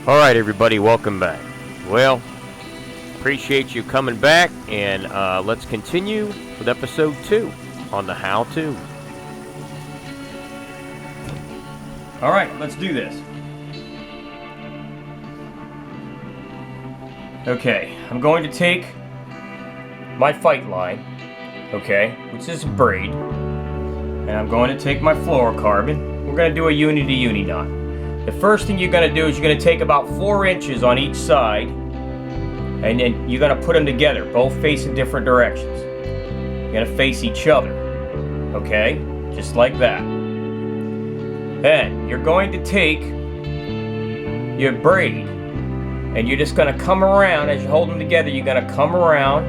Alright everybody, welcome back. Well, appreciate you coming back, and let's continue with episode 2 on the how-to. Alright, let's do this. Okay, I'm going to take my fight line, okay, which is a braid, and I'm going to take my fluorocarbon. We're going to do a uni-to-uni knot. The first thing you're going to do is you're going to take about 4 inches on each side, and then you're going to put them together, both facing different directions. You're going to face each other, okay? Just like that. Then you're going to take your braid, and you're just going to come around, as you hold them together, you're going to come around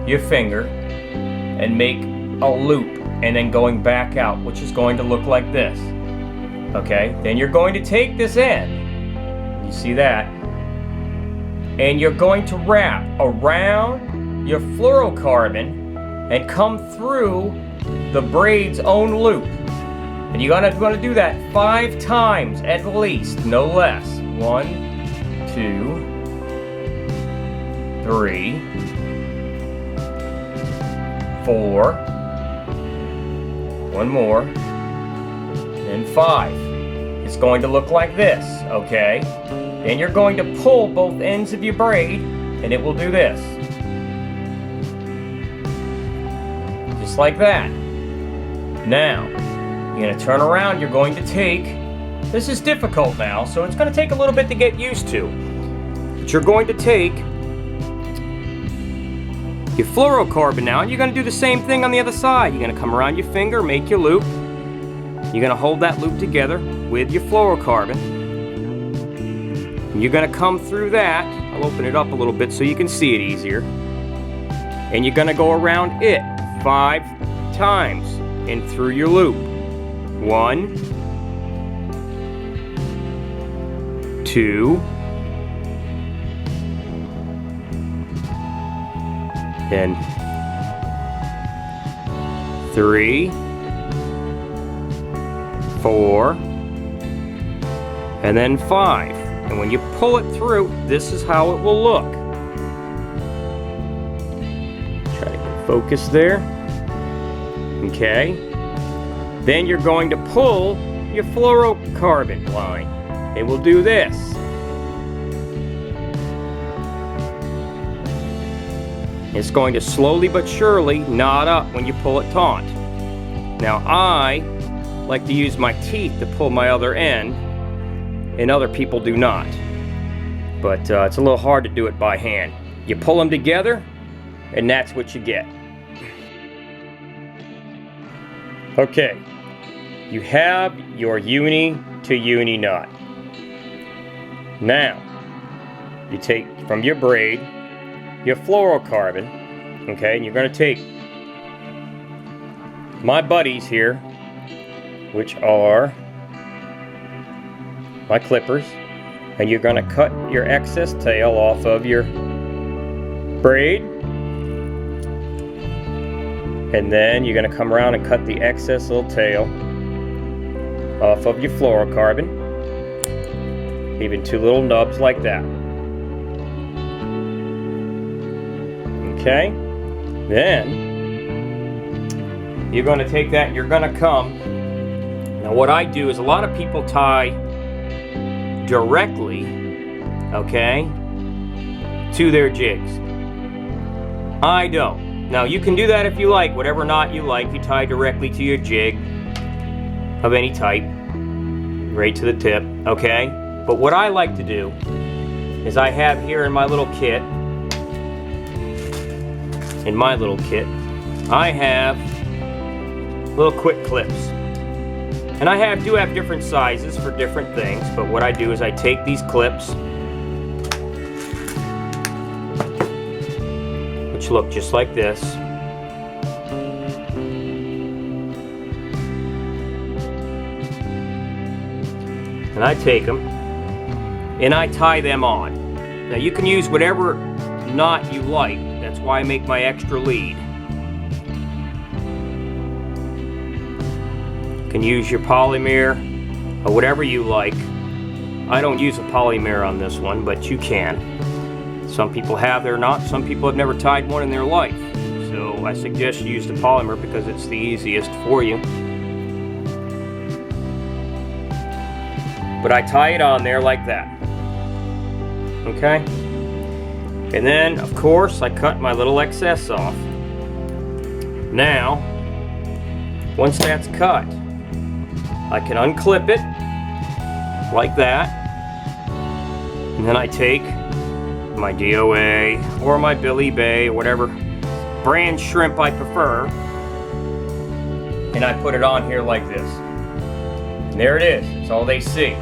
your finger and make a loop, and then going back out, which is going to look like this. Okay, then you're going to take this end, you see that, and you're going to wrap around your fluorocarbon and come through the braid's own loop. And you're gonna do that 5 times at least, no less. 1, 2, 3, 4, one more, and 5. It's going to look like this, okay? Then you're going to pull both ends of your braid, and it will do this. Just like that. Now, you're going to turn around, you're going to take, this is difficult now, so it's going to take a little bit to get used to. But you're going to take your fluorocarbon now, and you're going to do the same thing on the other side. You're going to come around your finger, make your loop. You're going to hold that loop together with your fluorocarbon. You're going to come through that. I'll open it up a little bit so you can see it easier. And you're going to go around it 5 times and through your loop. 1, 2, then 3, 4, and then 5. And when you pull it through, this is how it will look. Try to get focus there. Okay. Then you're going to pull your fluorocarbon line. It will do this. It's going to slowly but surely knot up when you pull it taut. Now I like to use my teeth to pull my other end, and other people do not. But it's a little hard to do it by hand. You pull them together, and that's what you get. Okay, you have your uni-to-uni knot. Now, you take from your braid your fluorocarbon, okay, and you're going to take my buddies here, which are my clippers, and you're going to cut your excess tail off of your braid, and then you're going to come around and cut the excess little tail off of your fluorocarbon, leaving 2 little nubs like that. Okay, then you're going to take that and you're going to come. Now what I do is, a lot of people tie directly, okay, to their jigs. I don't. Now you can do that if you like, whatever knot you like. You tie directly to your jig of any type, right to the tip, okay? But what I like to do is, I have here in my little kit, I have little quick clips. And I do have different sizes for different things, but what I do is I take these clips, which look just like this, and I take them and I tie them on. Now you can use whatever knot you like. That's why I make my extra lead. You can use your polymer or whatever you like. I don't use a polymer on this one, but you can. Some people have, they're not. Some people have never tied one in their life. So I suggest you use the polymer because it's the easiest for you. But I tie it on there like that. Okay? And then, of course, I cut my little excess off. Now, once that's cut, I can unclip it like that. And then I take my DOA or my Billy Bay or whatever brand shrimp I prefer, and I put it on here like this. And there it is. It's all they see.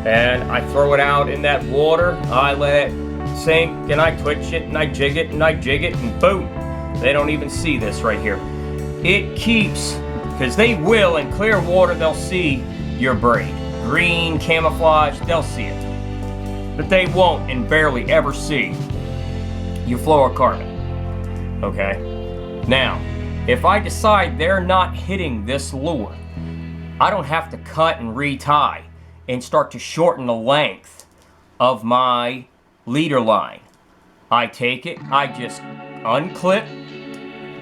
And I throw it out in that water. I let it sink, and I twitch it, and I jig it, and I jig it, and boom. They don't even see this right here. It keeps, because they will, in clear water, they'll see your braid. Green, camouflage, they'll see it. But they won't and barely ever see your fluorocarbon. Okay? Now, if I decide they're not hitting this lure, I don't have to cut and retie and start to shorten the length of my leader line. I take it, I just unclip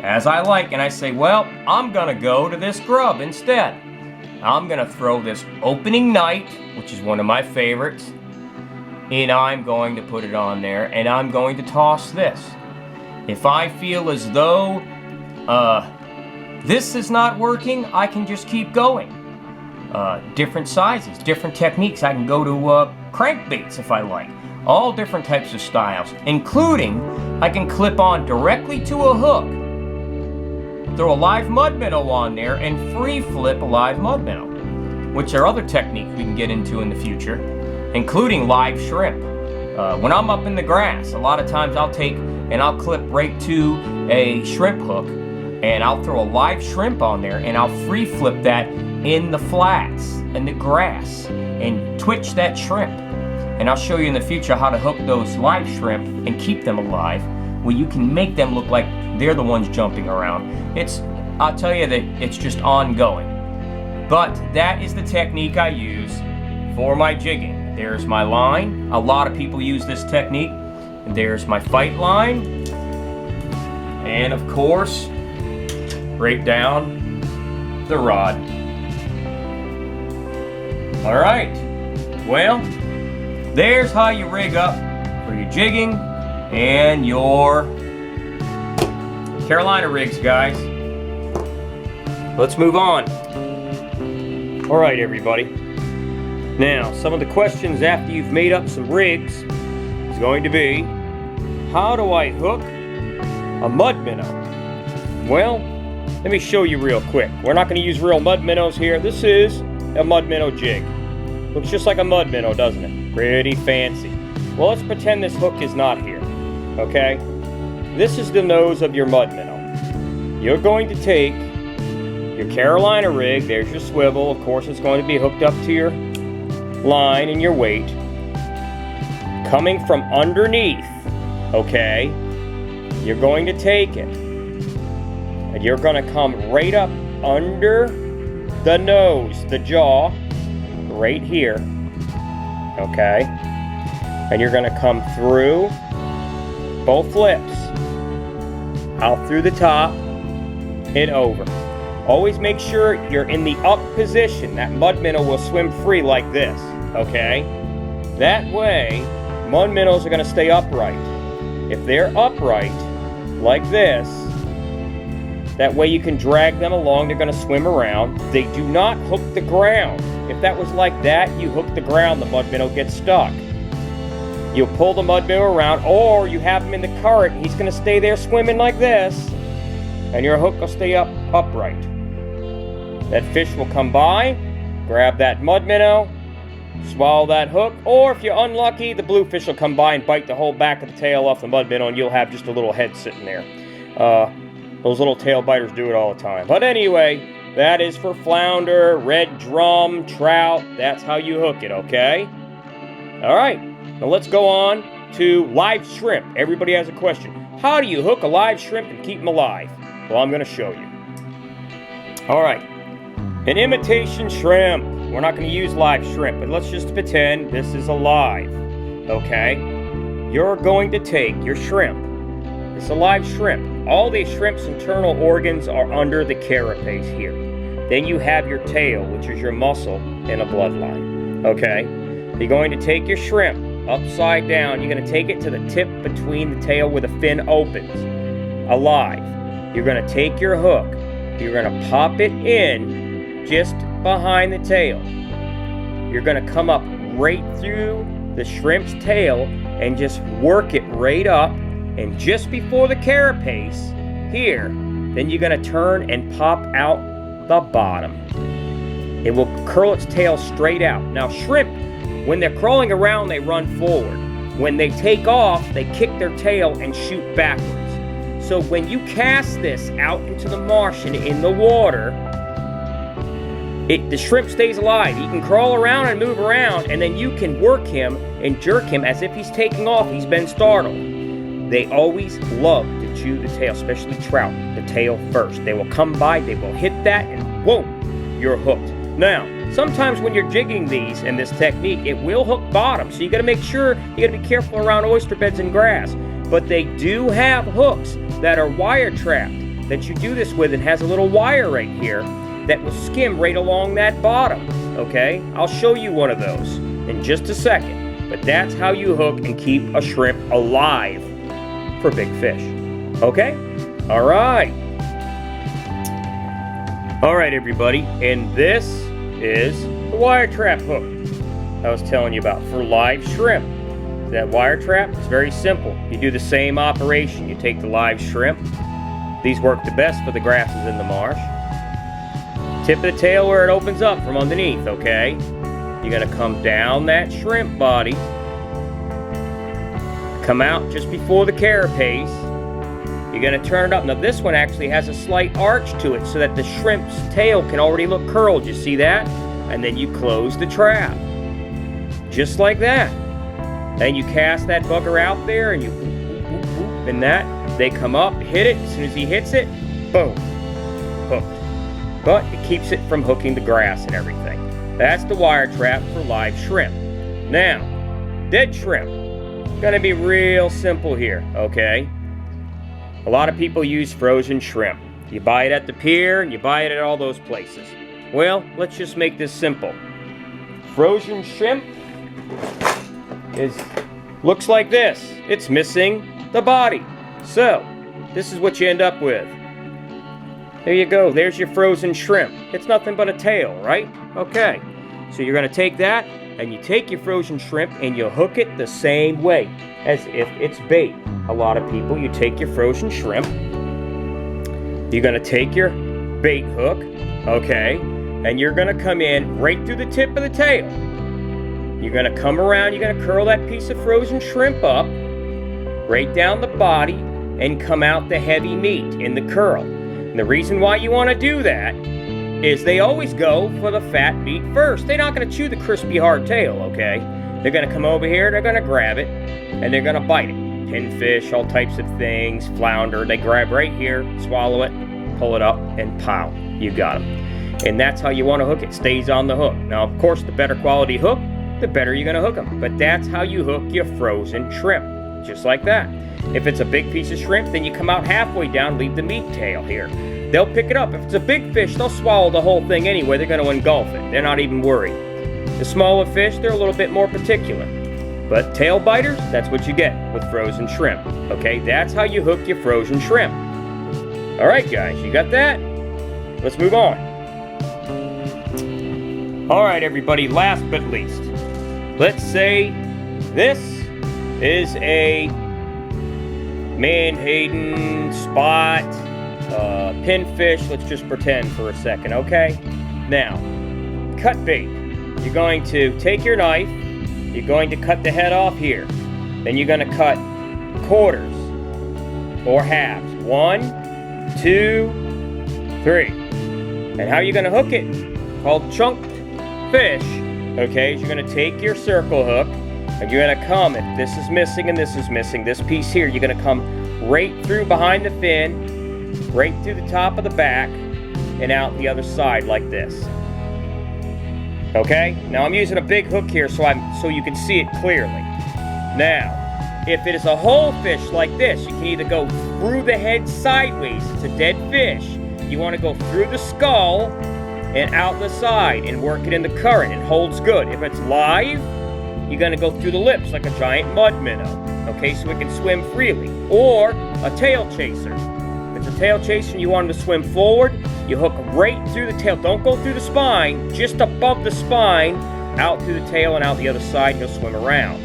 as I like, and I say, well, I'm gonna go to this grub instead. I'm gonna throw this opening night, which is one of my favorites, and I'm going to put it on there, and I'm going to toss this. If I feel as though this is not working, I can just keep going. Different sizes, different techniques. I can go to crankbaits if I like. All different types of styles, including I can clip on directly to a hook, throw a live mud minnow on there, and free flip a live mud minnow, which are other techniques we can get into in the future, including live shrimp. When I'm up in the grass, a lot of times I'll take and I'll clip right to a shrimp hook, and I'll throw a live shrimp on there, and I'll free flip that in the flats, in the grass, and twitch that shrimp. And I'll show you in the future how to hook those live shrimp and keep them alive, where you can make them look like they're the ones jumping around. I'll tell you that it's just ongoing. But that is the technique I use for my jigging. There's my line. A lot of people use this technique. There's my fight line. And of course, right down the rod. All right. Well, there's how you rig up for your jigging and your Carolina rigs, guys. Let's move on. All right, everybody. Now, some of the questions after you've made up some rigs is going to be, how do I hook a mud minnow? Well, let me show you real quick. We're not going to use real mud minnows here. This is a mud minnow jig. Looks just like a mud minnow, doesn't it? Pretty fancy. Well, let's pretend this hook is not here, okay? This is the nose of your mud minnow. You're going to take your Carolina rig, there's your swivel, of course it's going to be hooked up to your line and your weight. Coming from underneath, okay, you're going to take it, and you're going to come right up under the nose, the jaw, right here, okay, and you're going to come through both flips, out through the top, and over. Always make sure you're in the up position. That mud minnow will swim free like this, okay? That way, mud minnows are going to stay upright. If they're upright, like this, that way you can drag them along, they're going to swim around. They do not hook the ground. If that was like that, you hook the ground, the mud minnow gets stuck. You'll pull the mud minnow around, or you have him in the current, he's going to stay there swimming like this, and your hook will stay upright. That fish will come by, grab that mud minnow, swallow that hook, or if you're unlucky, the bluefish will come by and bite the whole back of the tail off the mud minnow, and you'll have just a little head sitting there. Those little tail biters do it all the time. But anyway, that is for flounder, red drum, trout. That's how you hook it, okay? All right, now let's go on to live shrimp. Everybody has a question. How do you hook a live shrimp and keep them alive? Well, I'm going to show you. All right. An imitation shrimp. We're not going to use live shrimp, but let's just pretend this is alive, okay? You're going to take your shrimp. It's a live shrimp. All the shrimp's internal organs are under the carapace here. Then you have your tail, which is your muscle and a bloodline, okay? You're going to take your shrimp upside down. You're going to take it to the tip between the tail where the fin opens, alive. You're going to take your hook. You're going to pop it in just behind the tail. You're going to come up right through the shrimp's tail and just work it right up, and just before the carapace here, then you're going to turn and pop out the bottom. It will curl its tail straight out. Now shrimp, when they're crawling around, they run forward. When they take off, they kick their tail and shoot backwards. So when you cast this out into the marsh and in the water, the shrimp stays alive. He can crawl around and move around, and then you can work him and jerk him as if he's taking off. He's been startled. They always love to chew the tail, especially trout, the tail first. They will come by, they will hit that, and whoa, you're hooked. Now, sometimes when you're jigging these in this technique, it will hook bottom, so you gotta make sure, you gotta be careful around oyster beds and grass. But they do have hooks that are wire trapped that you do this with, and has a little wire right here that will skim right along that bottom, okay? I'll show you one of those in just a second, but that's how you hook and keep a shrimp alive for big fish, okay? All right. All right, everybody, and this is the wire trap hook I was telling you about for live shrimp. That wire trap is very simple. You do the same operation. You take the live shrimp. These work the best for the grasses in the marsh. Tip of the tail where it opens up from underneath, okay? You're gonna come down that shrimp body, come out just before the carapace. You're gonna turn it up. Now this one actually has a slight arch to it so that the shrimp's tail can already look curled. You see that? And then you close the trap. Just like that. Then you cast that bugger out there and you whoop, whoop, whoop, and that. They come up, hit it. As soon as he hits it, boom, hooked. But it keeps it from hooking the grass and everything. That's the wire trap for live shrimp. Now, dead shrimp. Gonna be real simple here, okay? A lot of people use frozen shrimp. You buy it at the pier and you buy it at all those places. Well, let's just make this simple. Frozen shrimp looks like this. It's missing the body. So, this is what you end up with. There you go. There's your frozen shrimp. It's nothing but a tail, right? Okay. So you're going to take that, and you take your frozen shrimp, and you hook it the same way as if it's bait. A lot of people, you take your frozen shrimp, you're going to take your bait hook, okay, and you're going to come in right through the tip of the tail. You're going to come around, you're going to curl that piece of frozen shrimp up, right down the body, and come out the heavy meat in the curl. And the reason why you want to do that is they always go for the fat meat first. They're not going to chew the crispy hard tail, okay? They're going to come over here, they're going to grab it, and they're going to bite it. Pinfish, all types of things, flounder, they grab right here, swallow it, pull it up, and pow, you got them. And that's how you want to hook it, stays on the hook. Now, of course, the better quality hook, the better you're going to hook them. But that's how you hook your frozen shrimp, just like that. If it's a big piece of shrimp, then you come out halfway down, leave the meat tail here. They'll pick it up. If it's a big fish, they'll swallow the whole thing anyway. They're going to engulf it. They're not even worried. The smaller fish, they're a little bit more particular. But tail biters, that's what you get with frozen shrimp. Okay, that's how you hook your frozen shrimp. All right, guys, you got that? Let's move on. All right, everybody, last but least, let's say this is a Manhattan spot pinfish. Let's just pretend for a second, okay? Now, cut bait. You're going to take your knife. You're going to cut the head off here. Then you're going to cut quarters or halves. 1, 2, 3. And how you're going to hook it, called chunked fish, okay, is you're going to take your circle hook and you're going to come, if this is missing and this is missing, this piece here, you're going to come right through behind the fin, right through the top of the back, and out the other side like this. Okay? Now I'm using a big hook here so you can see it clearly. Now, if it is a whole fish like this, you can either go through the head sideways. It's a dead fish. You want to go through the skull and out the side and work it in the current. It holds good. If it's live, you're going to go through the lips like a giant mud minnow. Okay, so it can swim freely. Or a tail chaser. If it's a tail chaser and you want him to swim forward, you hook right through the tail. Don't go through the spine, just above the spine, out through the tail and out the other side, he'll swim around.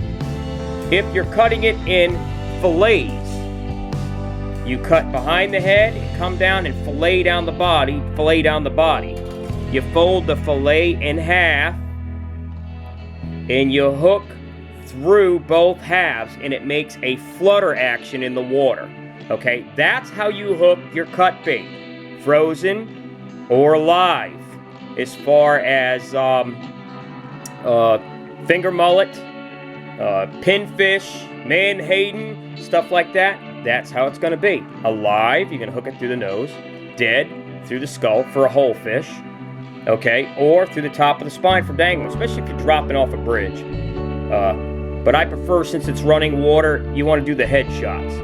If you're cutting it in fillets, you cut behind the head and come down and fillet down the body, You fold the fillet in half and you hook through both halves and it makes a flutter action in the water. Okay, that's how you hook your cut bait, frozen or live. As far as finger mullet, pinfish, menhaden, stuff like that, that's how it's going to be. Alive, you're going to hook it through the nose. Dead, through the skull for a whole fish. Okay, or through the top of the spine for dangling, especially if you're dropping off a bridge. But I prefer, since it's running water, you want to do the head shots.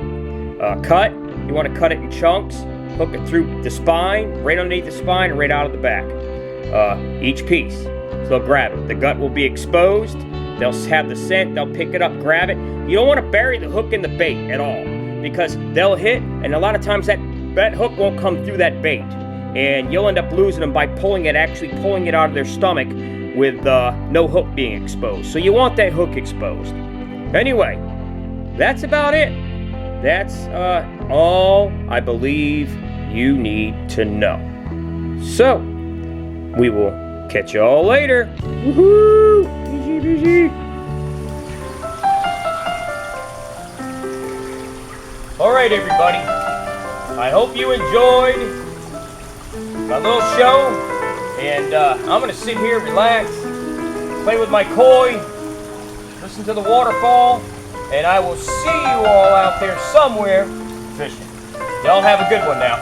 Cut, you want to cut it in chunks, hook it through the spine, right underneath the spine, and right out of the back. Each piece. So they'll grab it. The gut will be exposed. They'll have the scent, they'll pick it up, grab it. You don't want to bury the hook in the bait at all, because they'll hit, and a lot of times that hook won't come through that bait. And you'll end up losing them by actually pulling it out of their stomach with no hook being exposed. So you want that hook exposed. Anyway, that's about it. That's all I believe you need to know. So, we will catch y'all later. Woohoo! BG. Alright, everybody. I hope you enjoyed my little show. And I'm going to sit here, relax, play with my koi, listen to the waterfall, and I will see you all out there somewhere fishing. Y'all have a good one now.